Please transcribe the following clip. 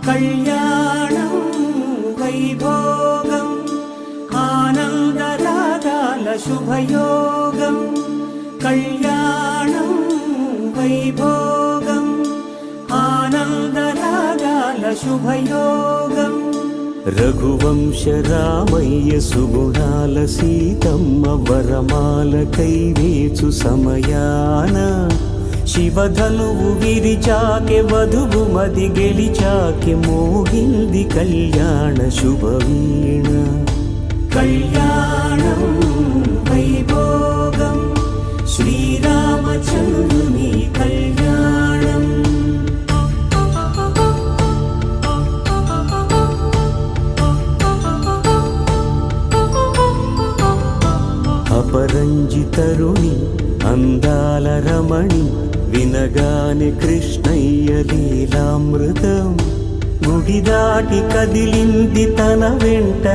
కళ్యాణం వైభోగం ఆనందరాగాల శుభయోగం. కళ్యాణం వైభోగం ఆనందరాగాల శుభయోగం. రఘువంశ రామయ్య సుగుణాల సీతమ్మ వరమాల కైవేచు సమయాన శివధనువు విరిచాకె వధువు మది గెలిచాకె మోగింది కళ్యాణ శుభవీణ. కళ్యాణం వైభోగం శ్రీరామచంద్రుని కళ్యాణం. అపరంజి తరుణి అందాల రమణి వినగానే కృష్ణయ్య లీలామృతం. గుడి దాటి కదిలింది తన వెంట